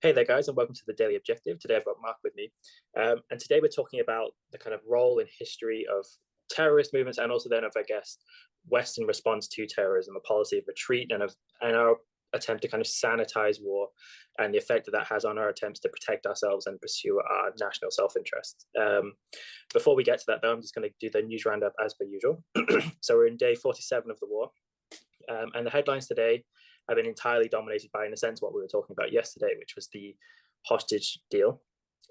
Hey there, guys, and welcome to the Daily Objective. Today I've got Mark with me. And today we're talking about the kind of role and history of terrorist movements and also then of, I guess, Western response to terrorism, a policy of retreat and our attempt to kind of sanitize war and the effect that that has on our attempts to protect ourselves and pursue our national self-interest. Before we get to that, though, I'm just going to do the news roundup as per usual. So we're in day 47 of the war. And the headlines today have been entirely dominated by, in a sense, what we were talking about yesterday, which was the hostage deal.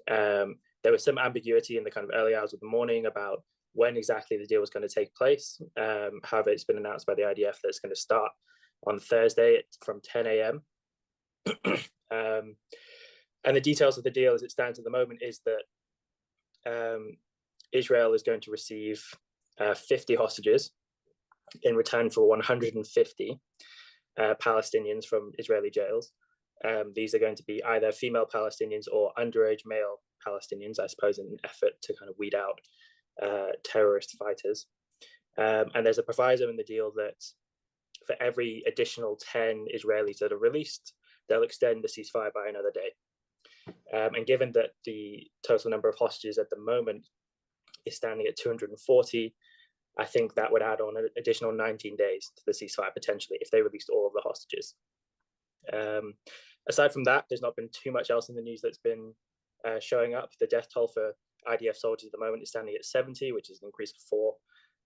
There was some ambiguity in the kind of early hours of the morning about when exactly the deal was going to take place. However, it's been announced by the IDF that it's going to start on Thursday from 10 a.m. And the details of the deal as it stands at the moment is that Israel is going to receive 50 hostages in return for 150 Palestinians from Israeli jails. These are going to be either female Palestinians or underage male Palestinians, I suppose, in an effort to kind of weed out terrorist fighters. And there's a proviso in the deal that for every additional 10 Israelis that are released, they'll extend the ceasefire by another day. And given that the total number of hostages at the moment is standing at 240, I think that would add on an additional 19 days to the ceasefire potentially if they released all of the hostages. Aside from that, there's not been too much else in the news that's been showing up. The death toll for IDF soldiers at the moment is standing at 70, which is an increase of 4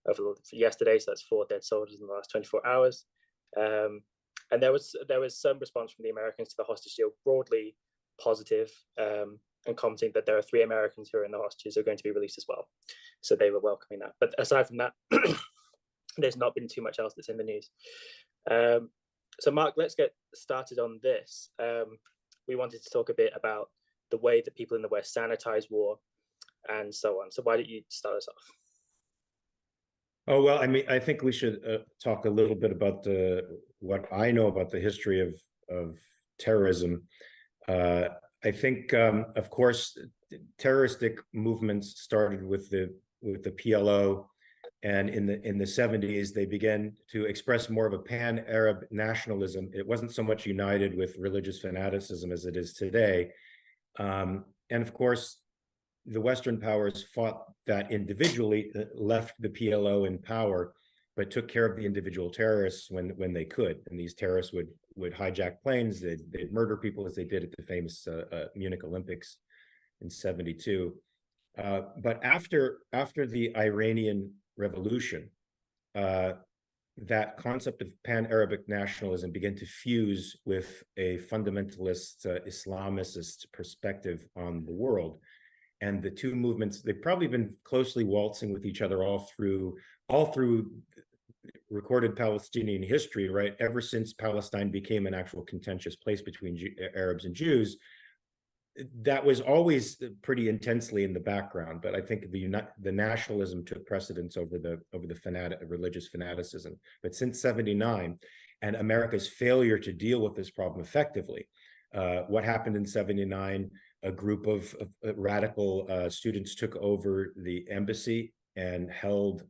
over yesterday. So that's 4 dead soldiers in the last 24 hours. And there was some response from the Americans to the hostage deal, broadly positive, and commenting that there are 3 Americans who are in the hostages who are going to be released as well. So they were welcoming that. But aside from that, there's not been too much else that's in the news. So Mark, let's get started on this. We wanted to talk a bit about the way that people in the West sanitize war and so on. So why don't you start us off? Oh, well, I mean, I think we should talk a little bit about what I know about the history of terrorism. I think, of course, terroristic movements started with the PLO, and in the 70s they began to express more of a pan-Arab nationalism. It wasn't so much united with religious fanaticism as it is today, and of course, the Western powers fought that individually, left the PLO in power, but took care of the individual terrorists when they could. And these terrorists would hijack planes, they'd murder people, as they did at the famous Munich Olympics in '72. But after the Iranian Revolution, that concept of pan-Arabic nationalism began to fuse with a fundamentalist Islamist perspective on the world. And the two movements, they've probably been closely waltzing with each other all through recorded Palestinian history, right? Ever since Palestine became an actual contentious place between Arabs and Jews, that was always pretty intensely in the background. But I think the nationalism took precedence over the religious fanaticism. But since '79 and America's failure to deal with this problem effectively, what happened in '79? A group of radical students took over the embassy and held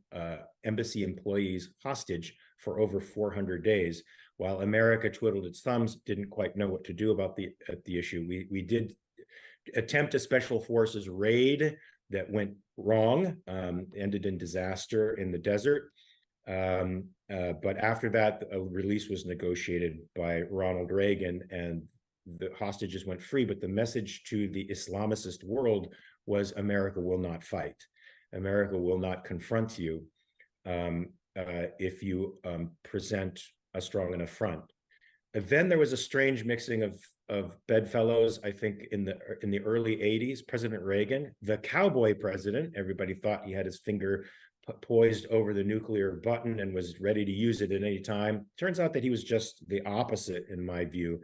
embassy employees hostage for over 400 days, while America twiddled its thumbs, didn't quite know what to do about the issue. We did attempt a special forces raid that went wrong, ended in disaster in the desert. But after that, a release was negotiated by Ronald Reagan, and the hostages went free. But the message to the Islamicist world was America will not fight. America will not confront you if you present a strong enough front. And then there was a strange mixing of bedfellows, I think, in the early '80s. President Reagan, the cowboy president, everybody thought he had his finger poised over the nuclear button and was ready to use it at any time. Turns out that he was just the opposite, in my view.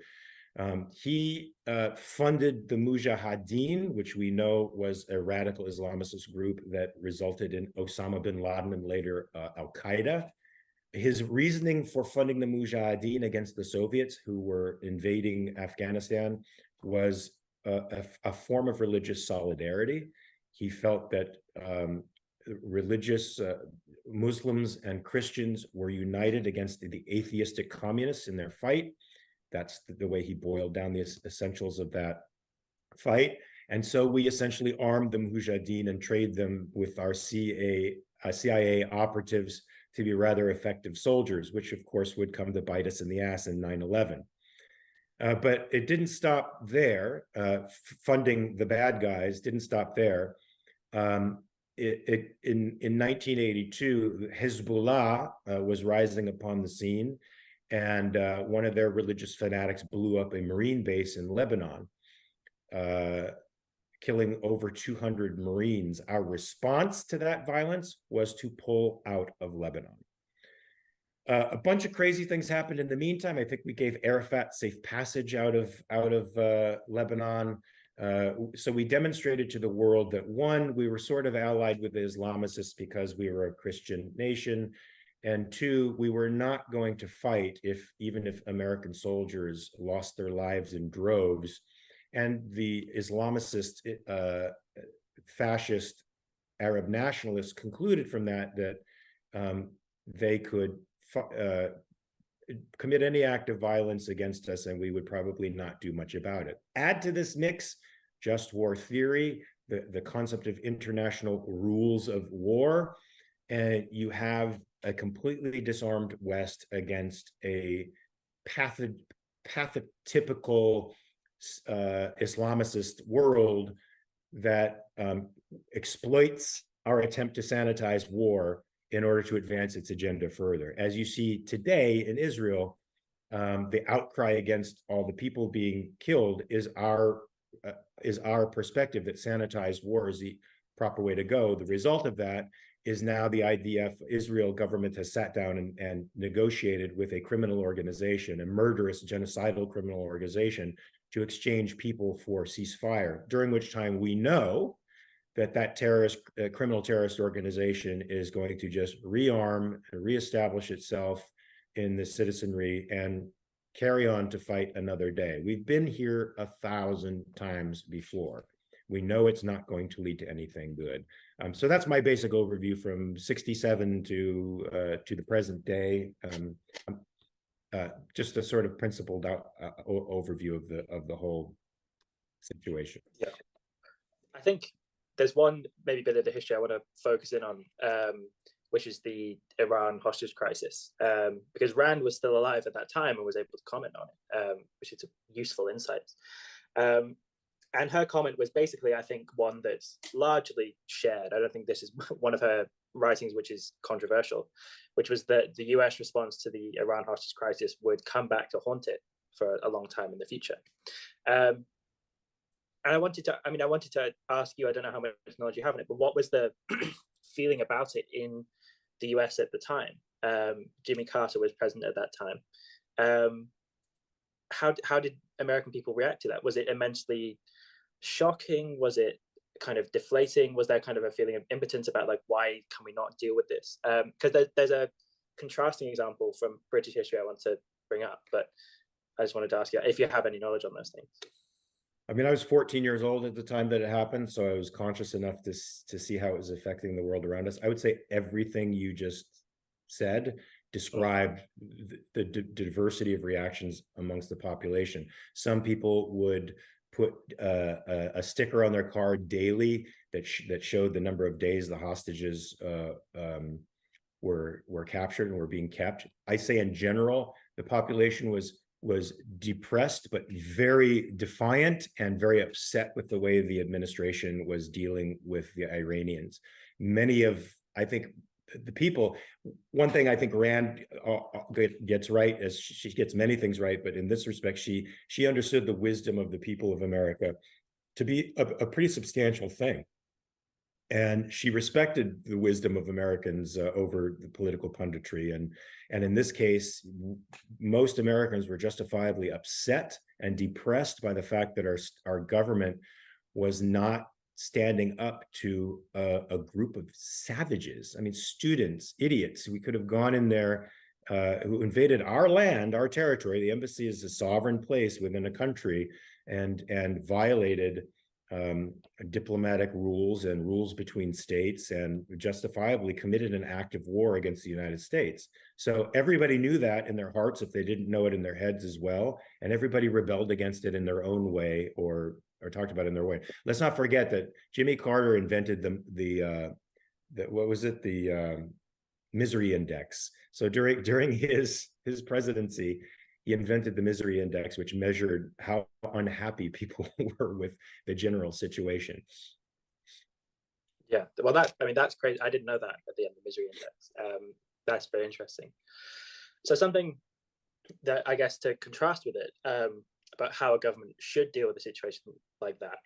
He funded the Mujahideen, which we know was a radical Islamist group that resulted in Osama bin Laden and later Al-Qaeda. His reasoning for funding the Mujahideen against the Soviets who were invading Afghanistan was a form of religious solidarity. He felt that religious Muslims and Christians were united against the atheistic communists in their fight, That's the way he boiled down the essentials of that fight. And so we essentially armed the Mujahideen and trained them with our CIA operatives to be rather effective soldiers, which of course would come to bite us in the ass in 9/11. But it didn't stop there. Funding the bad guys didn't stop there. In 1982, Hezbollah was rising upon the scene, and one of their religious fanatics blew up a Marine base in Lebanon, killing over 200 Marines. Our response to that violence was to pull out of Lebanon. A bunch of crazy things happened in the meantime. I think we gave Arafat safe passage out of Lebanon. So we demonstrated to the world that, one, we were sort of allied with the Islamicists because we were a Christian nation, and two, we were not going to fight even if American soldiers lost their lives in droves. And the Islamicist, fascist Arab nationalists concluded from that they could commit any act of violence against us, and we would probably not do much about it. Add to this mix just war theory, the concept of international rules of war, and you have a completely disarmed West against a pathotypical Islamicist world that exploits our attempt to sanitize war in order to advance its agenda further. As you see today in Israel, the outcry against all the people being killed is our perspective that sanitized war is the proper way to go. The result of that is now the IDF Israel government has sat down and negotiated with a criminal organization, a murderous genocidal criminal organization, to exchange people for ceasefire, during which time we know that criminal terrorist organization is going to just rearm and reestablish itself in the citizenry and carry on to fight another day. We've been here 1,000 times before. We know it's not going to lead to anything good. So that's my basic overview from 1967 to the present day. Just a sort of principled overview of the whole situation. Yeah, I think there's one maybe bit of the history I want to focus in on, which is the Iran hostage crisis, because Rand was still alive at that time and was able to comment on it, which is a useful insight. And her comment was basically, I think, one that's largely shared. I don't think this is one of her writings which is controversial, which was that the US response to the Iran hostage crisis would come back to haunt it for a long time in the future. And I wanted to ask you, I don't know how much knowledge you have on it, but what was the feeling about it in the US at the time? Jimmy Carter was president at that time. How did American people react to that? Was it immensely shocking? Was it kind of deflating? Was there kind of a feeling of impotence about, like, why can we not deal with this? Because there's a contrasting example from British history I want to bring up, but I just wanted to ask you if you have any knowledge on those things. I mean, I was 14 years old at the time that it happened, so I was conscious enough to see how it was affecting the world around us. I would say everything you just said described the diversity of reactions amongst the population. Some people would put a sticker on their car daily that showed the number of days the hostages were captured and were being kept. I say in general, the population was depressed, but very defiant and very upset with the way the administration was dealing with the Iranians. Many of, I think, the people, one thing I think Rand gets right, as she gets many things right, but in this respect, she understood the wisdom of the people of America to be a pretty substantial thing. And she respected the wisdom of Americans over the political punditry. And in this case, most Americans were justifiably upset and depressed by the fact that our government was not standing up to a group of savages. I mean, students, idiots. We could have gone in there, who invaded our land, our territory. The embassy is a sovereign place within a country, and violated diplomatic rules and rules between states, and justifiably committed an act of war against the United States. So everybody knew that in their hearts if they didn't know it in their heads as well, and everybody rebelled against it in their own way or talked about it in their way. Let's not forget that Jimmy Carter invented the what was it, the misery index. So during his presidency, he invented the misery index, which measured how unhappy people were with the general situation. Yeah, well, that's crazy. I didn't know that at the end of the misery index. That's very interesting. So something that I guess to contrast with it, about how a government should deal with a situation like that.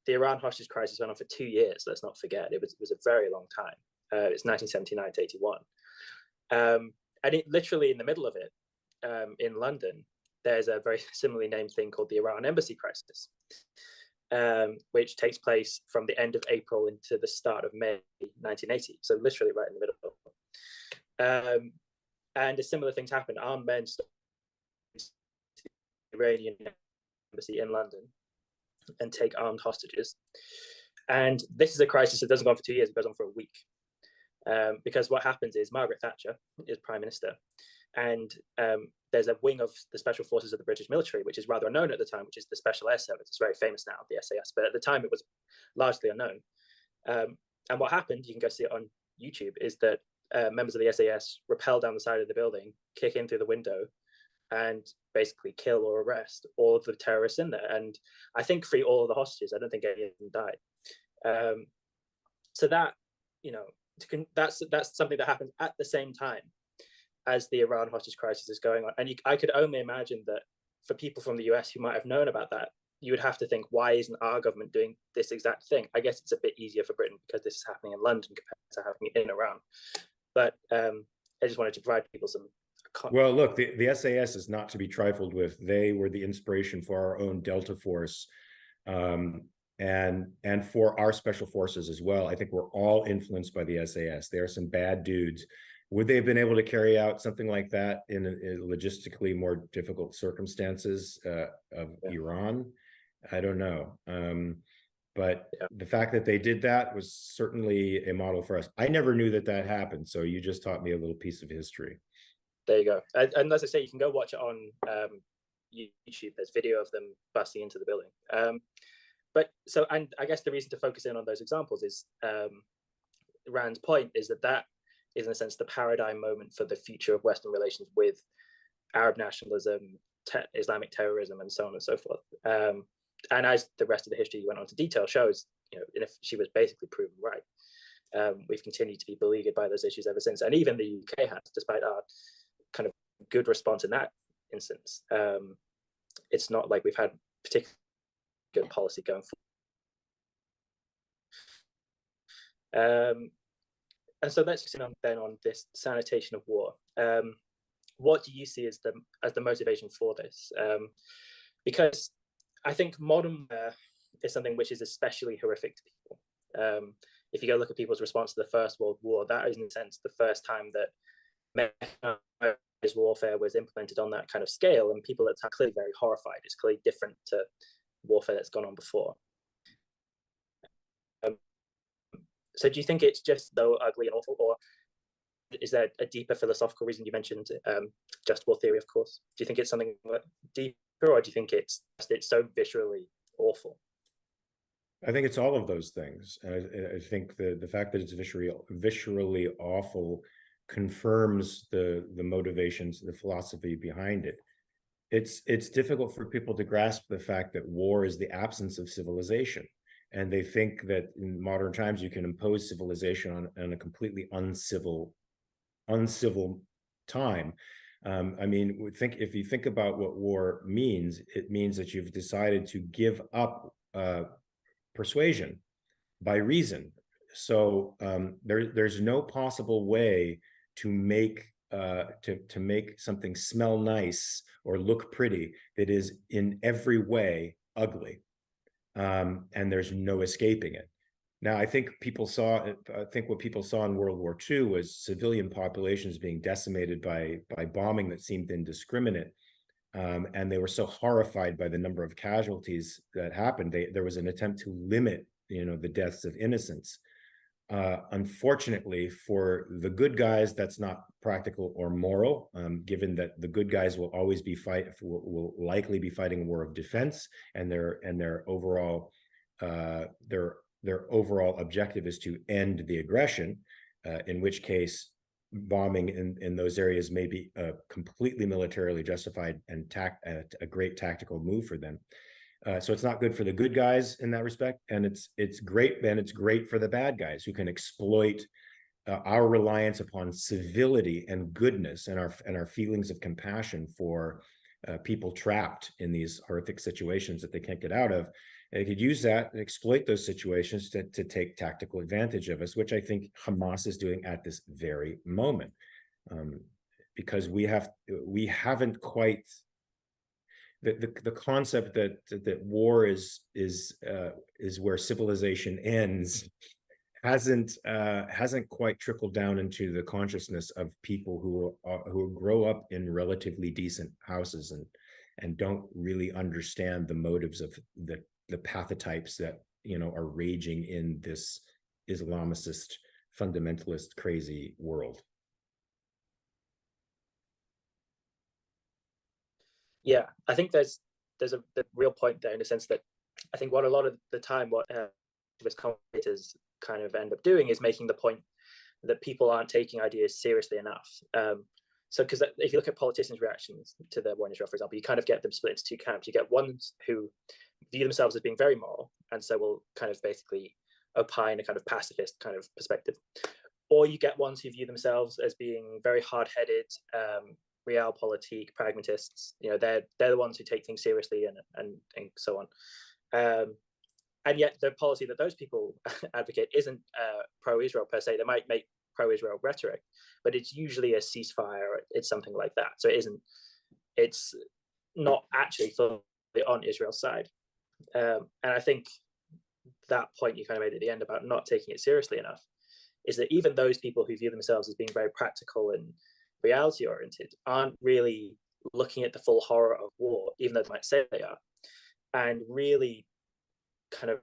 The Iran hostage crisis went on for 2 years. Let's not forget, it was a very long time. It's 1979 to 81, and it literally in the middle of it, in London, there's a very similarly named thing called the Iran embassy crisis, which takes place from the end of April into the start of May 1980. So literally right in the middle. And a similar things happened. Armed men stormed the Iranian embassy in London and take armed hostages. And this is a crisis that doesn't go on for 2 years, it goes on for a week. Because what happens is Margaret Thatcher is Prime Minister, and there's a wing of the special forces of the British military, which is rather unknown at the time, which is the Special Air Service. It's very famous now, the SAS, but at the time it was largely unknown. And what happened, you can go see it on YouTube, is that members of the SAS rappel down the side of the building, kick in through the window, and basically kill or arrest all of the terrorists in there. And I think free all of the hostages. I don't think any of them died. So that, that's something that happens at the same time as the Iran hostage crisis is going on. And I could only imagine that for people from the US who might have known about that, you would have to think, why isn't our government doing this exact thing? I guess it's a bit easier for Britain because this is happening in London compared to happening in Iran. But I just wanted to provide people some. Well, look, the SAS is not to be trifled with. They were the inspiration for our own Delta Force, and for our special forces as well. I think we're all influenced by the SAS. They are some bad dudes. Would they have been able to carry out something like that in logistically more difficult circumstances of Iran? I don't know. But the fact that they did that was certainly a model for us. I never knew that happened. So you just taught me a little piece of history. There you go. And as I say, you can go watch it on YouTube. There's video of them busting into the building. And I guess the reason to focus in on those examples is Rand's point is that is in a sense the paradigm moment for the future of Western relations with Arab nationalism, Islamic terrorism, and so on and so forth. And as the rest of the history went on to detail shows, if she was basically proven right. We've continued to be beleaguered by those issues ever since, and even the UK has, despite our kind of good response in that instance. It's not like we've had particularly good policy going forward. And so let's just then on this sanitation of war. What do you see as the motivation for this? Because I think modern warfare is something which is especially horrific to people. If you go look at people's response to the First World War, that is in a sense the first time that mechanized warfare was implemented on that kind of scale, and people are clearly very horrified. It's clearly different to warfare that's gone on before. So do you think it's just though ugly and awful, or is there a deeper philosophical reason? You mentioned just war theory, of course. Do you think it's something deeper, or do you think it's so viscerally awful? I think it's all of those things. I think the fact that it's viscerally awful confirms the motivations, the philosophy behind it. It's difficult for people to grasp the fact that war is the absence of civilization. And they think that in modern times you can impose civilization on a completely uncivil time. I mean, if you think about what war means, it means that you've decided to give up persuasion by reason. So there's no possible way to make something smell nice or look pretty that is in every way ugly. And there's no escaping it. Now, I think what people saw in World War II was civilian populations being decimated by bombing that seemed indiscriminate. And they were so horrified by the number of casualties that happened. There was an attempt to limit, the deaths of innocents. Unfortunately, for the good guys, that's not practical or moral, given that the good guys will always be will likely be fighting a war of defense, and their overall their overall objective is to end the aggression. In which case, bombing in those areas may be completely militarily justified and a great tactical move for them. So it's not good for the good guys in that respect, and it's great, and it's great for the bad guys who can exploit our reliance upon civility and goodness and our feelings of compassion for people trapped in these horrific situations that they can't get out of. They could use that and exploit those situations to take tactical advantage of us, which I think Hamas is doing at this very moment, because we haven't quite. The concept that war is where civilization ends hasn't quite trickled down into the consciousness of people who grow up in relatively decent houses and don't really understand the motives of the pathotypes that are raging in this Islamicist fundamentalist crazy world. Yeah, I think there's a real point there, in the sense that I think what a lot of the time what commentators kind of end up doing is making the point that people aren't taking ideas seriously enough. So because if you look at politicians' reactions to the war in Israel, for example, you kind of get them split into two camps. You get ones who view themselves as being very moral, and so will kind of basically opine a kind of pacifist kind of perspective, or you get ones who view themselves as being very hard-headed, realpolitik, pragmatists. They're the ones who take things seriously and so on. And yet the policy that those people advocate isn't pro-Israel per se. They might make pro-Israel rhetoric, but it's usually a ceasefire. It's something like that. So it's not actually fully on Israel's side. And I think that point you kind of made at the end about not taking it seriously enough is that even those people who view themselves as being very practical and reality oriented aren't really looking at the full horror of war, even though they might say they are, and really kind of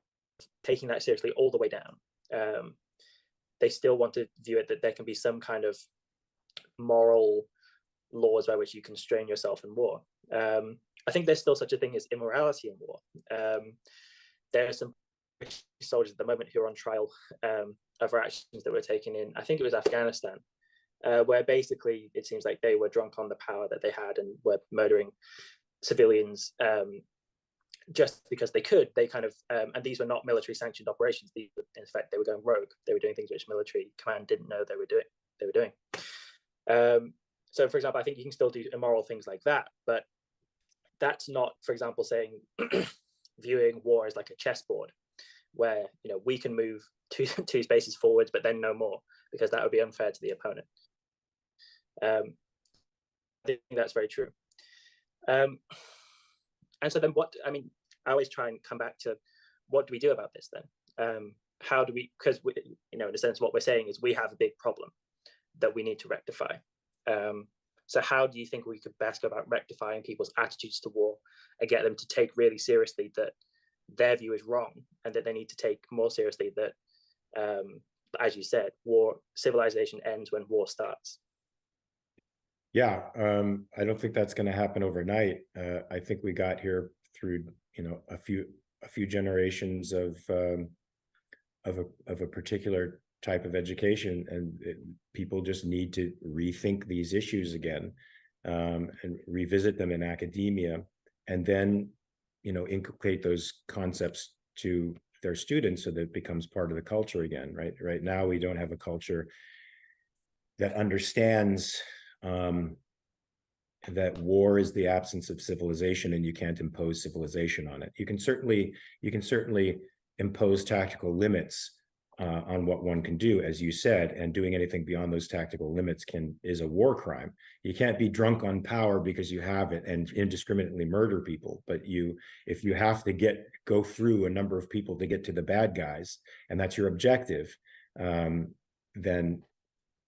taking that seriously all the way down. They still want to view it that there can be some kind of moral laws by which you constrain yourself in war. I think there's still such a thing as immorality in war. There are some soldiers at the moment who are on trial over actions that were taken in, I think it was Afghanistan, where basically it seems like they were drunk on the power that they had and were murdering civilians just because they could. They kind of, and these were not military sanctioned operations. In fact, they were going rogue. They were doing things which military command didn't know they were doing. So, for example, I think you can still do immoral things like that, but that's not, for example, saying viewing war as like a chessboard, where we can move two spaces forwards, but then no more, because that would be unfair to the opponent. I think that's very true. And so then I always try and come back to, what do we do about this then? How do we, because in a sense, what we're saying is we have a big problem that we need to rectify. So how do you think we could best go about rectifying people's attitudes to war and get them to take really seriously that their view is wrong, and that they need to take more seriously that, as you said, civilization ends when war starts? Yeah, I don't think that's going to happen overnight. I think we got here through a few generations of a particular type of education, and people just need to rethink these issues again, and revisit them in academia, and then inculcate those concepts to their students so that it becomes part of the culture again. Right now we don't have a culture that understands that war is the absence of civilization, and you can't impose civilization on it. You can certainly impose tactical limits on what one can do, as you said, and doing anything beyond those tactical limits is a war crime. You can't be drunk on power because you have it and indiscriminately murder people. But if you have to go through a number of people to get to the bad guys, and that's your objective, then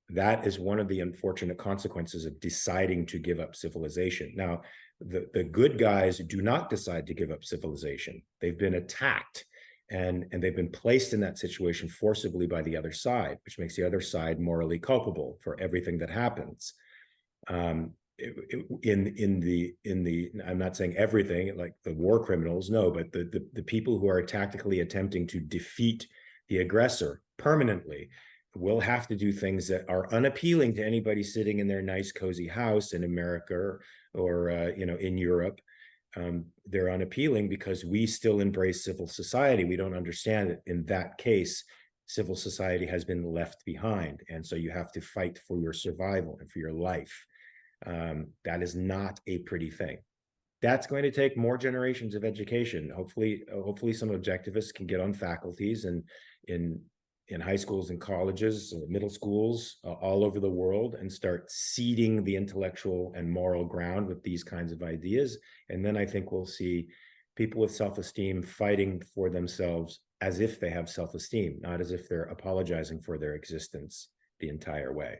that is one of the unfortunate consequences of deciding to give up civilization. Now, the good guys do not decide to give up civilization. They've been attacked, and they've been placed in that situation forcibly by the other side, which makes the other side morally culpable for everything that happens. In the I'm not saying everything, like the war criminals, no, but the people who are tactically attempting to defeat the aggressor permanently will have to do things that are unappealing to anybody sitting in their nice cozy house in America or in Europe. They're unappealing because we still embrace civil society. We don't understand that in that case, civil society has been left behind, and so you have to fight for your survival and for your life. That is not a pretty thing. That's going to take more generations of education. Hopefully some objectivists can get on faculties and in high schools and colleges, middle schools all over the world, and start seeding the intellectual and moral ground with these kinds of ideas. And then I think we'll see people with self-esteem fighting for themselves as if they have self-esteem, not as if they're apologizing for their existence the entire way.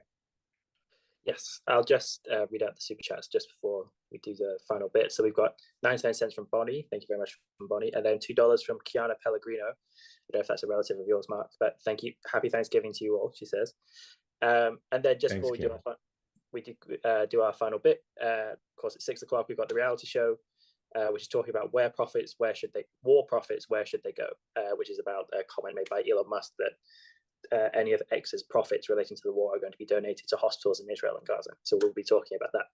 Yes, I'll just read out the super chats just before we do the final bit. So we've got 99 cents from Bonnie. Thank you very much from Bonnie. And then $2 from Kiana Pellegrino. I don't know if that's a relative of yours, Mark, but thank you. Happy Thanksgiving to you all, she says. And then just before we do our final bit, of course, at 6 o'clock, we've got the reality show, which is talking about war profits, where should they go? Which is about a comment made by Elon Musk that any of X's profits relating to the war are going to be donated to hospitals in Israel and Gaza. So we'll be talking about that.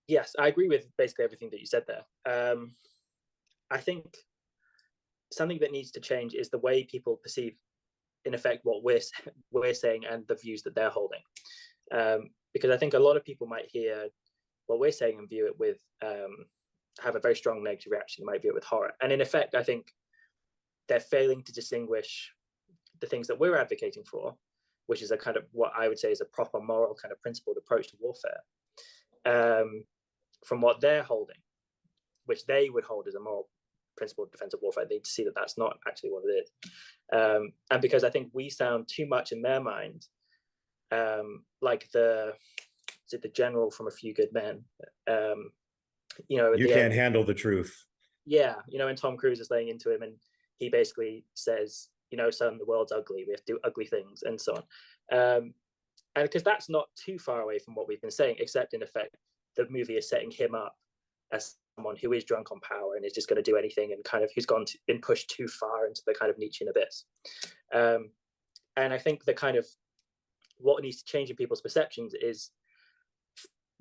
Yes, I agree with basically everything that you said there. I think something that needs to change is the way people perceive, in effect, what we're saying and the views that they're holding. Because I think a lot of people might hear what we're saying and view it with, have a very strong negative reaction. They might view it with horror. And in effect, I think they're failing to distinguish the things that we're advocating for, which is a kind of what I would say is a proper moral kind of principled approach to warfare, from what they're holding, which they would hold as a moral principled defense of warfare. They see that that's not actually what it is. And because I think we sound too much in their mind like the general from A Few Good Men. You can't handle the truth. Yeah, and Tom Cruise is laying into him, and he basically says, son, the world's ugly. We have to do ugly things, and so on. And because that's not too far away from what we've been saying, except in effect, the movie is setting him up as someone who is drunk on power and is just going to do anything, and kind of who's been pushed too far into the kind of Nietzschean abyss. And I think the kind of what needs to change in people's perceptions is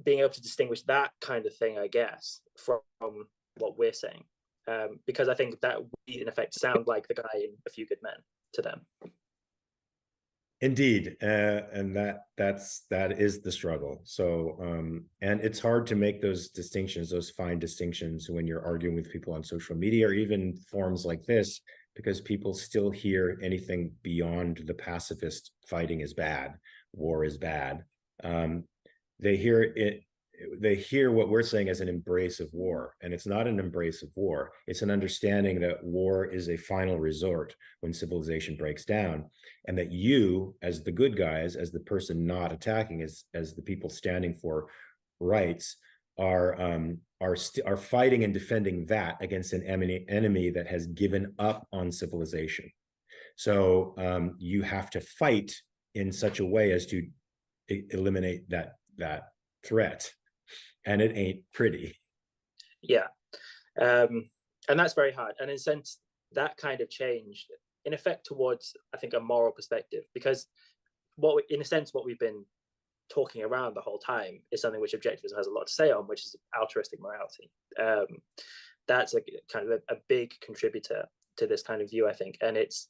being able to distinguish that kind of thing, I guess, from what we're saying. Because I think that we, in effect, sound like the guy in A Few Good Men to them. Indeed, and that is the struggle. So, and it's hard to make those distinctions, those fine distinctions, when you're arguing with people on social media or even forums like this, because people still hear anything beyond the pacifist fighting is bad, war is bad. They hear what we're saying as an embrace of war, and it's not an embrace of war. It's an understanding that war is a final resort when civilization breaks down, and that you, as the good guys, as the person not attacking, as the people standing for rights, are fighting and defending that against an enemy that has given up on civilization. So you have to fight in such a way as to eliminate that threat. And it ain't pretty. Yeah. And that's very hard. And in a sense, that kind of change, in effect, towards, I think, a moral perspective, because in a sense, what we've been talking around the whole time is something which objectivism has a lot to say on, which is altruistic morality. That's a kind of a big contributor to this kind of view, I think. And it's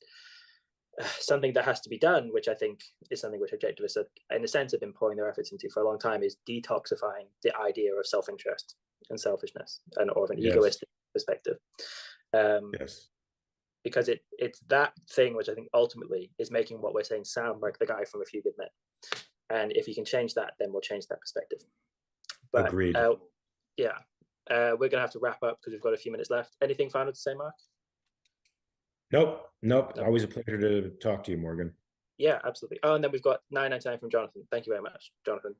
something that has to be done, which I think is something which objectivists are, in a sense, have been pouring their efforts into for a long time, is detoxifying the idea of self-interest and selfishness, or of an egoistic perspective. Yes. Because it's that thing which I think ultimately is making what we're saying sound like the guy from A Few Good Men. And if you can change that, then we'll change that perspective. But, agreed. Yeah. We're going to have to wrap up because we've got a few minutes left. Anything final to say, Mark? Nope. Always a pleasure to talk to you, Morgan. Yeah, absolutely. Oh, and then we've got 999 from Jonathan. Thank you very much, Jonathan.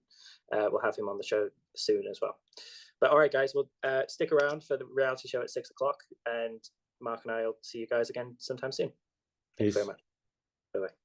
We'll have him on the show soon as well. But all right, guys, we'll stick around for the reality show at 6 o'clock. And Mark and I will see you guys again sometime soon. Thank you Peace. very much. Bye-bye.